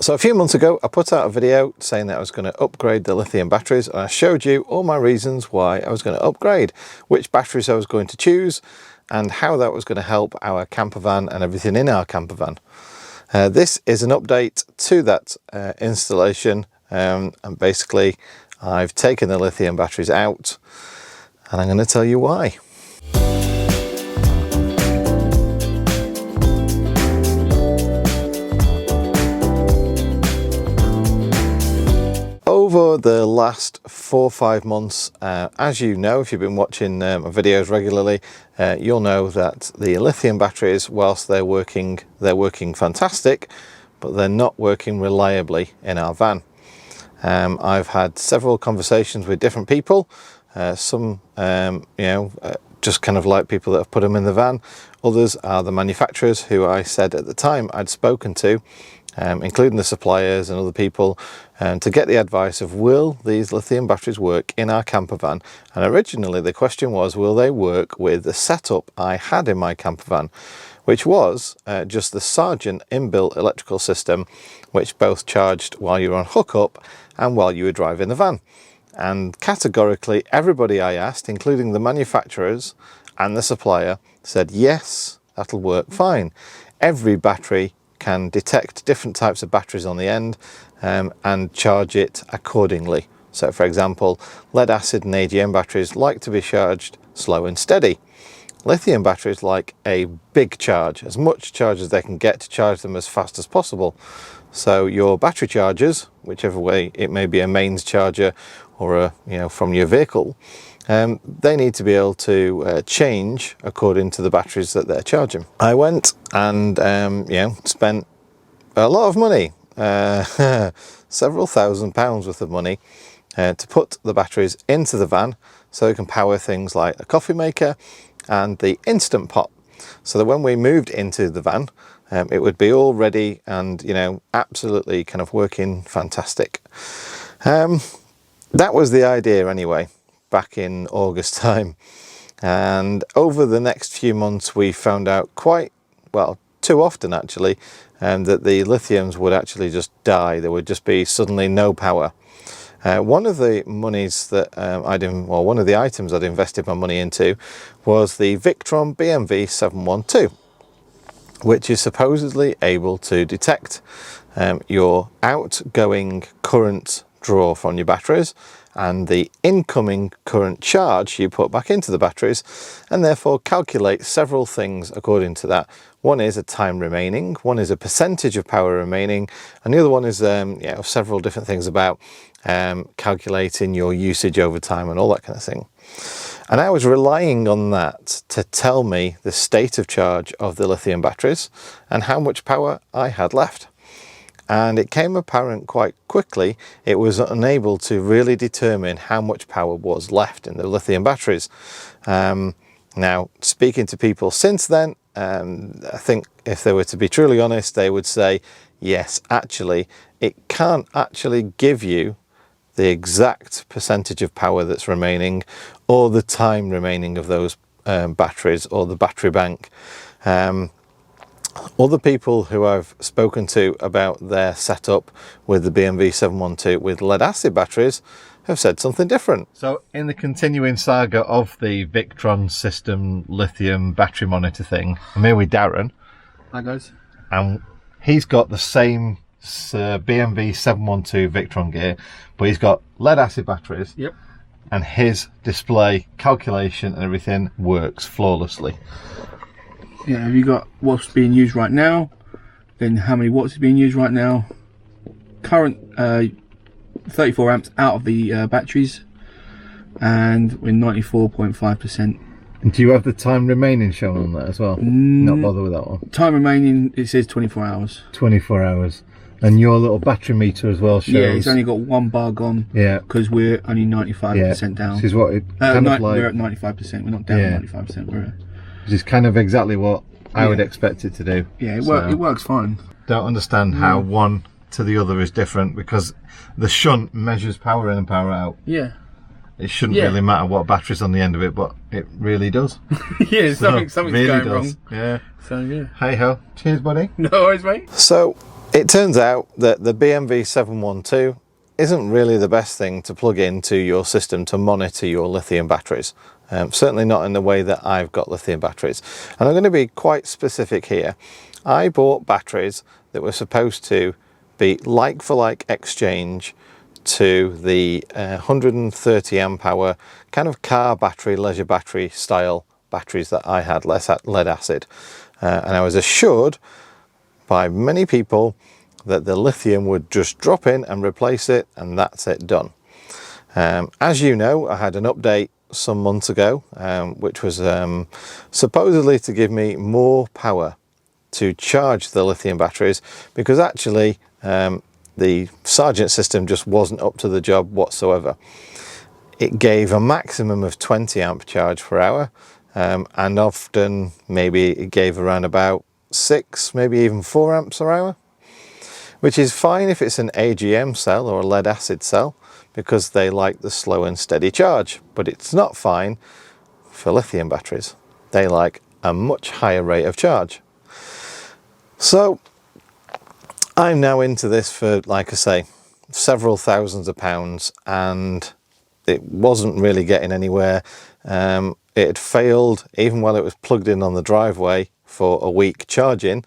So a few months ago, I put out a video saying that I was going to upgrade the lithium batteries, and I showed you all my reasons why I was going to upgrade, which batteries I was going to choose, and how that was going to help our campervan and everything in our campervan. This is an update to that installation, and basically I've taken the lithium batteries out, and I'm going to tell you why. Over the last 4 or 5 months, as you know, if you've been watching my videos regularly, you'll know that the lithium batteries, whilst they're working fantastic, but they're not working reliably in our van. I've had several conversations with different people, some just kind of like people that have put them in the van. Others are the manufacturers who I said at the time I'd spoken to, including the suppliers and other people, to get the advice of, will these lithium batteries work in our campervan? And originally the question was, will they work with the setup I had in my campervan, which was just the Sargent inbuilt electrical system, which both charged while you were on hookup and while you were driving the van. And categorically everybody I asked, including the manufacturers and the supplier, said yes, that'll work fine. Every battery can detect different types of batteries on the end and charge it accordingly. So for example, lead acid and AGM batteries like to be charged slow and steady. Lithium batteries like a big charge, as much charge as they can get to charge them as fast as possible. So your battery chargers, whichever way it may be, a mains charger or from your vehicle, they need to be able to change according to the batteries that they're charging. I went and spent a lot of money, several £1,000s worth of money, to put the batteries into the van so it can power things like a coffee maker and the Instant Pot, so that when we moved into the van, it would be all ready and absolutely kind of working fantastic. That was the idea anyway, back in August time. And over the next few months we found out quite, well, too often actually, that the lithiums would actually just die. There would just be suddenly no power. One of the monies that one of the items I'd invested my money into was the Victron BMV 712, which is supposedly able to detect your outgoing current draw from your batteries and the incoming current charge you put back into the batteries, and therefore calculate several things according to that. One is a time remaining, one is a percentage of power remaining, and the other one is several different things about calculating your usage over time and all that kind of thing. And I was relying on that to tell me the state of charge of the lithium batteries and how much power I had left. And it came apparent quite quickly it was unable to really determine how much power was left in the lithium batteries. Now, speaking to people since then, I think if they were to be truly honest, they would say, yes, actually, it can't actually give you the exact percentage of power that's remaining or the time remaining of those batteries or the battery bank. Other people who I've spoken to about their setup with the BMV 712 with lead acid batteries have said something different. So in the continuing saga of the Victron system lithium battery monitor thing, I'm here with Darren. Hi guys. And he's got the same BMV 712 Victron gear, but he's got lead acid batteries. Yep. And his display, calculation and everything works flawlessly. Yeah, have you got what's being used right now, then how many watts is being used right now, current 34 amps out of the batteries, and we're 94.5%. Do you have the time remaining shown on that as well? Not bother with that one. Time remaining, it says 24 hours. 24 hours. And your little battery meter as well shows... Yeah, it's only got one bar gone. Yeah. Because we're only 95% down. This is what it kind of like... We're at 95%, we're not down 95%. We're at... Which is kind of exactly what I would expect it to do. Yeah, it works fine. Don't understand how one to the other is different, because the shunt measures power in and power out. Yeah. It shouldn't really matter what battery's on the end of it, but it really does. Yeah, something's really going does. wrong. Yeah. So yeah. Hey ho. Cheers, buddy. No worries, mate. So It turns out that the BMV 712 isn't really the best thing to plug into your system to monitor your lithium batteries. Certainly not in the way that I've got lithium batteries. And I'm going to be quite specific here. I bought batteries that were supposed to be like for like exchange to the 130 amp hour kind of car battery, leisure battery style batteries that I had, less lead acid. And I was assured by many people that the lithium would just drop in and replace it, and that's it, done. As you know, I had an update some months ago, which was supposedly to give me more power to charge the lithium batteries, because actually the Sargent system just wasn't up to the job whatsoever. It gave a maximum of 20 amp charge per hour, and often maybe it gave around about 6, maybe even 4 amps per hour, which is fine if it's an AGM cell or a lead acid cell, because they like the slow and steady charge. But it's not fine for lithium batteries. They like a much higher rate of charge. So I'm now into this for, like I say, several thousands of pounds, and it wasn't really getting anywhere. It had failed even while it was plugged in on the driveway for a week charging.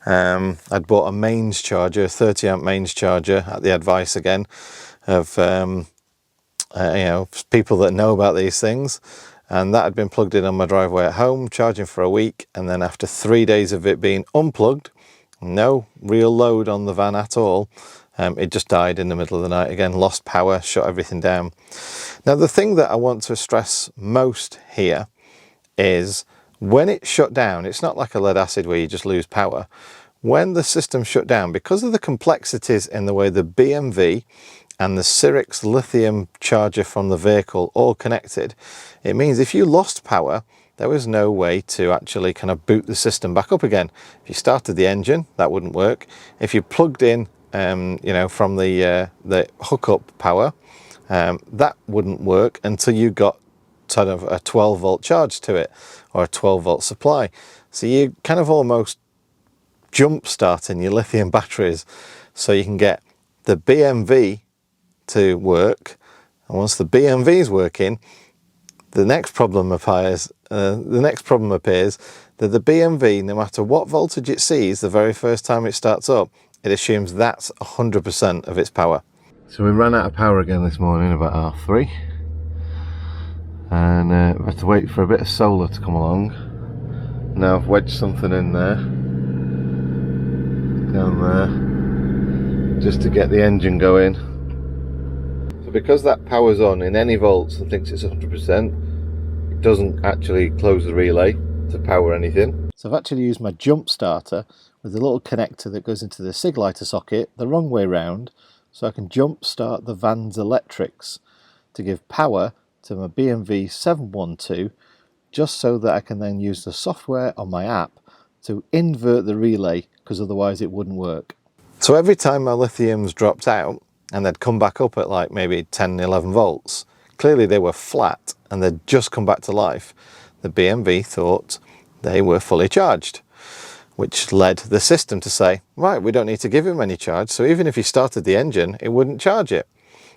I'd bought a mains charger, 30 amp mains charger, at the advice again of you know, people that know about these things, and that had been plugged in on my driveway at home, charging for a week, and then after 3 days of it being unplugged, no real load on the van at all, it just died in the middle of the night again, lost power, shut everything down. Now the thing that I want to stress most here is when it shut down, it's not like a lead acid where you just lose power. When the system shut down, because of the complexities in the way the BMV and the Syrix lithium charger from the vehicle all connected, it means if you lost power, there was no way to actually kind of boot the system back up again. If you started the engine, that wouldn't work. If you plugged in, you know, from the hookup power, that wouldn't work until you got sort of a 12 volt charge to it, or a 12 volt supply. So you kind of almost jump starting your lithium batteries so you can get the BMV to work. And once the BMV is working, the next problem appears that the BMV, no matter what voltage it sees the very first time it starts up, it assumes that's 100% of its power. So we ran out of power again this morning about 3:30, and we had to wait for a bit of solar to come along. Now I've wedged something in there, down there, just to get the engine going. So because that power's on in any volts and thinks it's 100%, it doesn't actually close the relay to power anything. So I've actually used my jump starter with a little connector that goes into the SIG lighter socket the wrong way round, so I can jump start the van's electrics to give power to my BMV 712, just so that I can then use the software on my app to invert the relay, because otherwise it wouldn't work. So every time my lithiums dropped out and they'd come back up at like maybe 10, 11 volts, clearly they were flat and they'd just come back to life, the BMV thought they were fully charged, which led the system to say, right, we don't need to give him any charge, so even if you started the engine, it wouldn't charge it.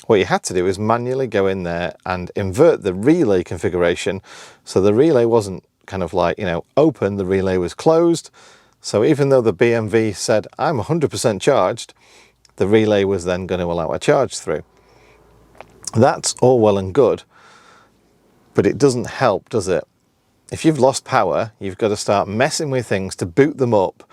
What you had to do is manually go in there and invert the relay configuration, so the relay wasn't kind of like, you know, open, the relay was closed. So even though the BMV said, I'm 100% charged, the relay was then going to allow a charge through. That's all well and good, but it doesn't help, does it? If you've lost power, you've got to start messing with things to boot them up,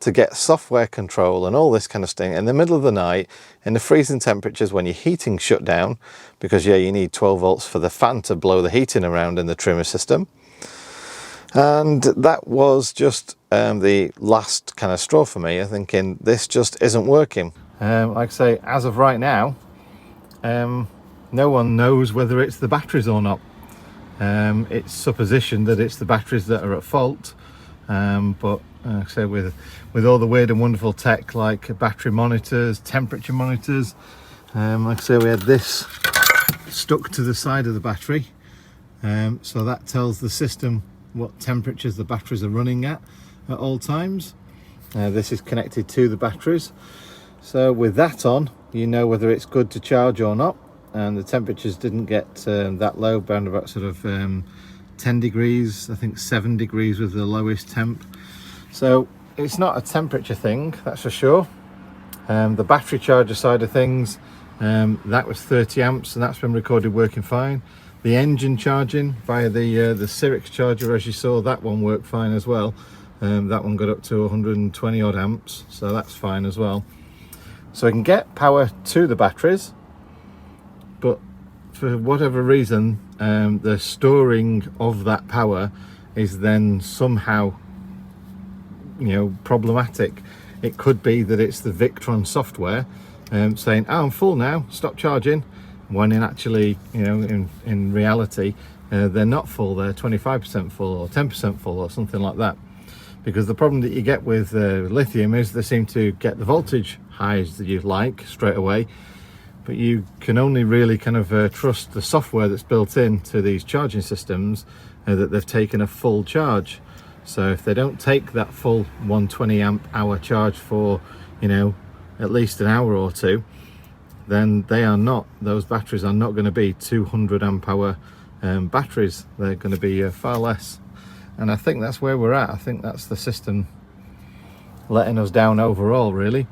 to get software control and all this kind of thing in the middle of the night, in the freezing temperatures when your heating's shut down, because yeah, you need 12 volts for the fan to blow the heating around in the trimmer system. And that was just the last kind of straw for me. I'm thinking this just isn't working. Like I say, as of right now, no one knows whether it's the batteries or not. It's supposition that it's the batteries that are at fault, but like I say, with all the weird and wonderful tech like battery monitors, temperature monitors, like I say, we had this stuck to the side of the battery, so that tells the system what temperatures the batteries are running at all times. This is connected to the batteries, So with that on, you know whether it's good to charge or not. And the temperatures didn't get that low, around about sort of 10 degrees, I think 7 degrees was the lowest temp. So it's not a temperature thing, that's for sure. The battery charger side of things, that was 30 amps and that's been recorded working fine. The engine charging via the Syrinx charger, as you saw, that one worked fine as well. That one got up to 120 odd amps, so that's fine as well. So I can get power to the batteries, but for whatever reason, the storing of that power is then somehow, problematic. It could be that it's the Victron software saying, oh, I'm full now, stop charging, when in actually, in reality, they're not full, they're 25% full or 10% full or something like that. Because the problem that you get with lithium is they seem to get the voltage highs that you like straight away, but you can only really kind of trust the software that's built into these charging systems that they've taken a full charge. So if they don't take that full 120 amp hour charge for, at least an hour or two, then those batteries are not going to be 200 amp hour batteries. They're going to be far less. And I think that's where we're at. I think that's the system letting us down overall, really.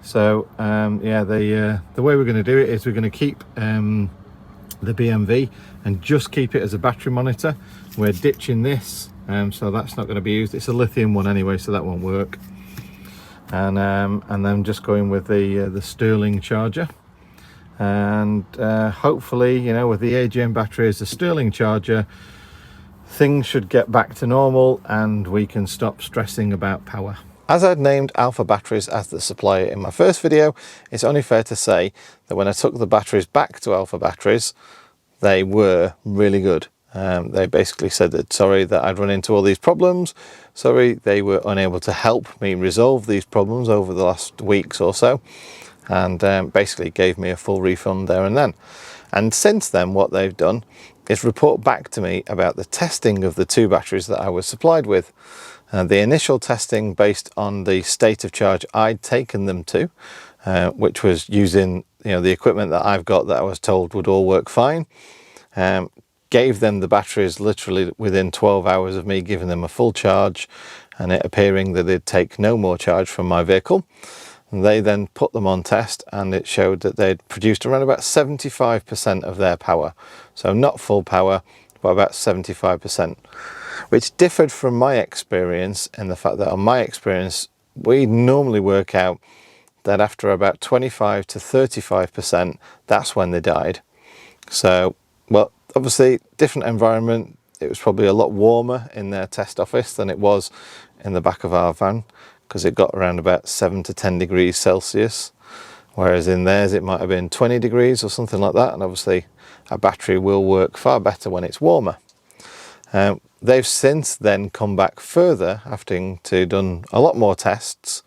So yeah, the way we're going to do it is we're going to keep the BMV and just keep it as a battery monitor. We're ditching this, so that's not going to be used. It's a lithium one anyway, so that won't work. And then just going with the Sterling charger. And hopefully, with the AGM battery as a Sterling charger, things should get back to normal and we can stop stressing about power. As I'd named Alpha Batteries as the supplier in my first video, it's only fair to say that when I took the batteries back to Alpha Batteries, they were really good. They basically said that sorry that I'd run into all these problems, sorry they were unable to help me resolve these problems over the last weeks or so, and basically gave me a full refund there and then. And since then what they've done is report back to me about the testing of the two batteries that I was supplied with. The initial testing based on the state of charge I'd taken them to, which was using the equipment that I've got that I was told would all work fine, gave them the batteries literally within 12 hours of me giving them a full charge and it appearing that they'd take no more charge from my vehicle. And they then put them on test and it showed that they'd produced around about 75% of their power. So not full power, but about 75%, which differed from my experience in the fact that on my experience, we normally work out that after about 25 to 35%, that's when they died. So, well, obviously different environment. It was probably a lot warmer in their test office than it was in the back of our van, because it got around about 7 to 10 degrees Celsius, whereas in theirs it might have been 20 degrees or something like that. And obviously a battery will work far better when it's warmer. They've since then come back further after done a lot more tests,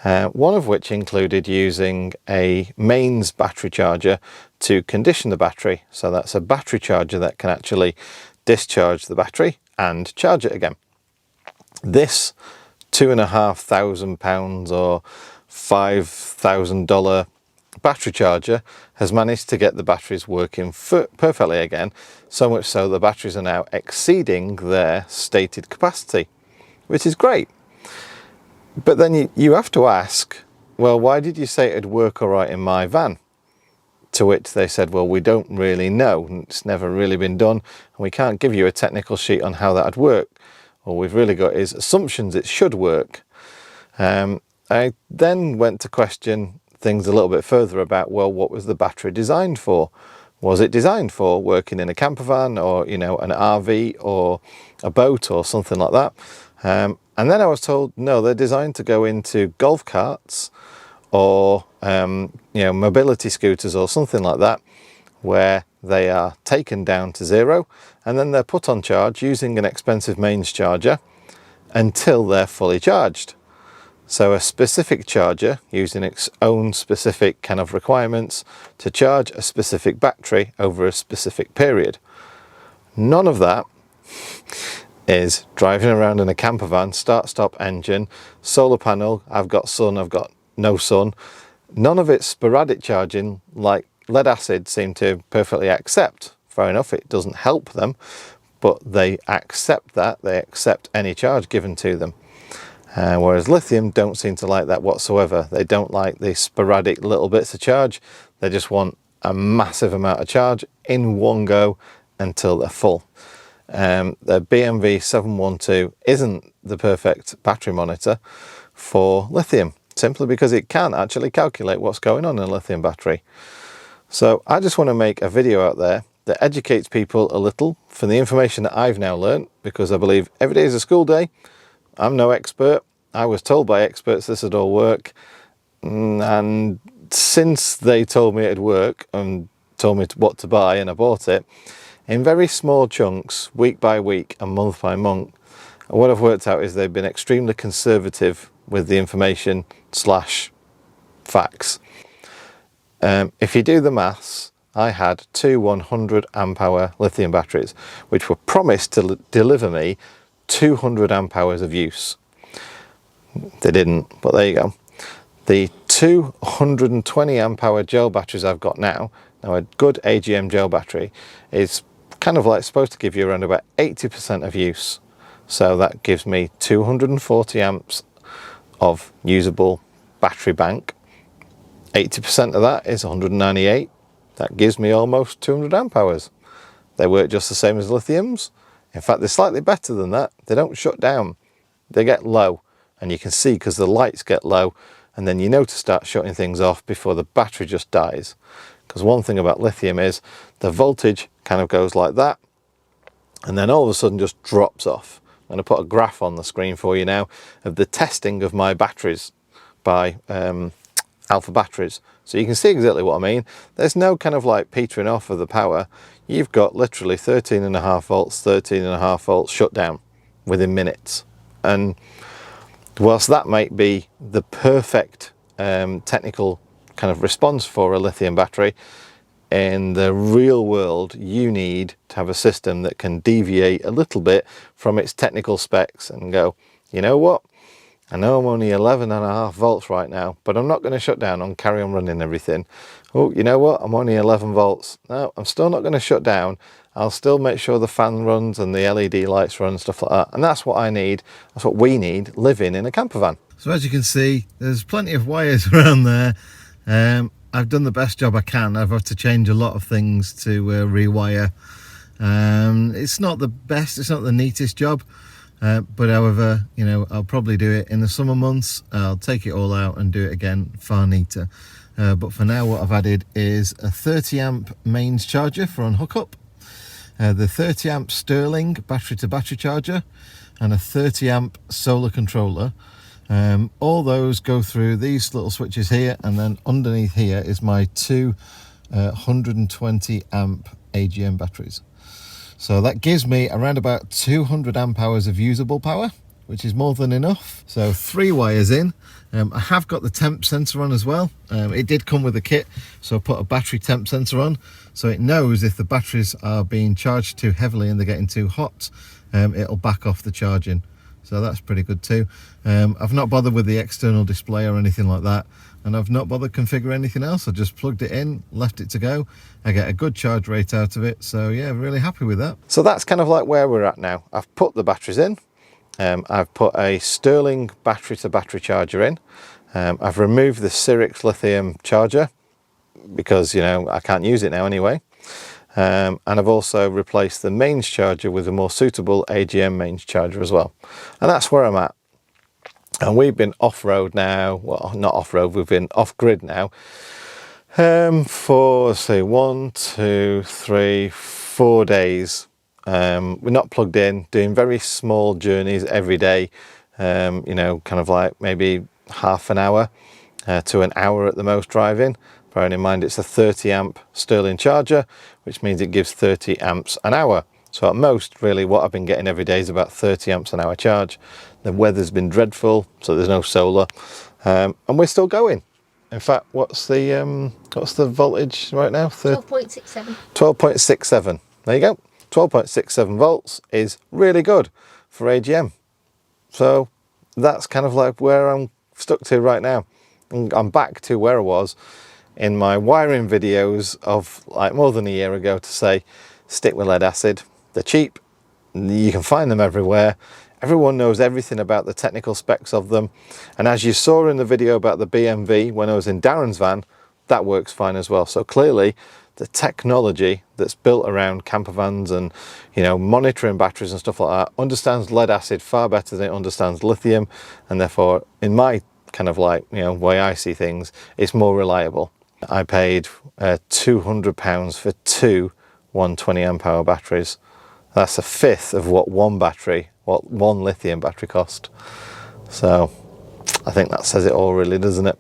one of which included using a mains battery charger to condition the battery. So that's a battery charger that can actually discharge the battery and charge it again. This £2,500 or $5,000 battery charger has managed to get the batteries working perfectly again, so much so the batteries are now exceeding their stated capacity, which is great. But then you have to ask, well, why did you say it'd work all right in my van? To which they said, well, we don't really know, it's never really been done and we can't give you a technical sheet on how that'd work. All we've really got is assumptions it should work. I then went to question things a little bit further about, well, what was the battery designed for? Was it designed for working in a camper van or, an RV or a boat or something like that? And then I was told, no, they're designed to go into golf carts or, mobility scooters or something like that, where they are taken down to zero and then they're put on charge using an expensive mains charger until they're fully charged. So a specific charger using its own specific kind of requirements to charge a specific battery over a specific period. None of that is driving around in a camper van, start-stop engine, solar panel, I've got sun, I've got no sun. None of it's sporadic charging like lead acid seem to perfectly accept. Fair enough, it doesn't help them, but they accept that. They accept any charge given to them. Whereas lithium don't seem to like that whatsoever. They don't like the sporadic little bits of charge. They just want a massive amount of charge in one go until they're full. The BMV 712 isn't the perfect battery monitor for lithium, simply because it can't actually calculate what's going on in a lithium battery. So I just want to make a video out there that educates people a little from the information that I've now learned, because I believe every day is a school day. I'm no expert. I was told by experts this would all work, and since they told me it'd work and told me what to buy, and I bought it in very small chunks, week by week and month by month, what I've worked out is they've been extremely conservative with the information slash facts. If you do the maths, I had two 100 amp hour lithium batteries, which were promised to deliver me 200 amp hours of use. They didn't, but there you go. The 220 amp hour gel batteries I've got now a good AGM gel battery is kind of like supposed to give you around about 80% of use. So that gives me 240 amps of usable battery bank. 80% of that is 198. That gives me almost 200 amp hours. They work just the same as lithiums. In fact, they're slightly better than that. They don't shut down. They get low, and you can see because the lights get low, and then you know to start shutting things off before the battery just dies. Because one thing about lithium is the voltage kind of goes like that, and then all of a sudden just drops off. I'm going to put a graph on the screen for you now of the testing of my batteries by Alpha Batteries, so you can see exactly what I mean. There's no kind of like petering off of the power. You've got literally 13.5 volts, 13.5 volts shutdown within minutes. And whilst that might be the perfect technical kind of response for a lithium battery, in the real world you need to have a system that can deviate a little bit from its technical specs and go, you know what, I know I'm only 11.5 volts right now, but I'm not going to shut down and carry on running everything. Oh, you know what, I'm only 11 volts. No, I'm still not going to shut down. I'll still make sure the fan runs and the LED lights run and stuff like that. And that's what I need. That's what we need living in a camper van. So as you can see, there's plenty of wires around there. I've done the best job I can. I've had to change a lot of things to rewire. It's not the best, it's not the neatest job. But however, you know, I'll probably do it in the summer months. I'll take it all out and do it again far neater. But for now, what I've added is a 30 amp mains charger for on hookup, the 30 amp Sterling battery to battery charger, and a 30 amp solar controller. All those go through these little switches here, and then underneath here is my two 120 amp AGM batteries. So that gives me around about 200 amp hours of usable power, which is more than enough. So 3 wires in. I have got the temp sensor on as well. It did come with a kit, so I put a battery temp sensor on, so it knows if the batteries are being charged too heavily and they're getting too hot, it'll back off the charging. So that's pretty good too. I've not bothered with the external display or anything like that, and I've not bothered configuring anything else. I just plugged it in, left it to go. I get a good charge rate out of it, so yeah, really happy with that. So that's kind of like where we're at now. I've put the batteries in. I've put a Sterling battery to battery charger in. I've removed the Syrix lithium charger because, you know, I can't use it now anyway. And I've also replaced the mains charger with a more suitable AGM mains charger as well. And that's where I'm at. And we've been off-road now, well, not off-road, we've been off-grid now for, say, 1, 2, 3, 4 days. We're not plugged in, doing very small journeys every day, you know, kind of like maybe half an hour to an hour at the most driving. Bearing in mind it's a 30 amp Sterling charger, which means it gives 30 amps an hour. So at most, really, what I've been getting every day is about 30 amps an hour charge. The weather's been dreadful, so there's no solar, and we're still going. In fact, what's the voltage right now? 12.67. 12.67. There you go. 12.67 volts is really good for AGM. So that's kind of like where I'm stuck to right now. I'm back to where I was in my wiring videos of like more than a year ago to say, stick with lead acid. They're cheap, you can find them everywhere. Everyone knows everything about the technical specs of them. And as you saw in the video about the BMW when I was in Darren's van, that works fine as well. So clearly the technology that's built around camper vans and, you know, monitoring batteries and stuff like that understands lead acid far better than it understands lithium. And therefore, in my kind of like, you know, way I see things, it's more reliable. I paid £200 for two 120 amp hour batteries. That's a fifth of what one lithium battery cost. So I think that says it all really, doesn't it?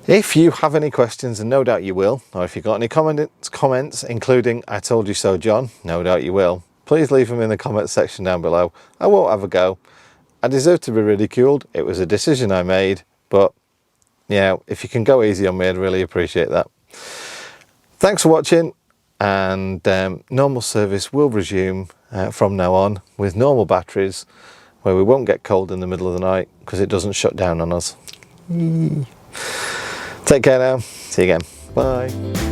If you have any questions, and no doubt you will, or if you've got any comments, including "I told you so, John," no doubt you will, please leave them in the comments section down below. I won't have a go. I deserve to be ridiculed. It was a decision I made, but yeah, if you can go easy on me, I'd really appreciate that. Thanks for watching, and normal service will resume from now on with normal batteries, where we won't get cold in the middle of the night because it doesn't shut down on us. Take care now. See you again. Bye.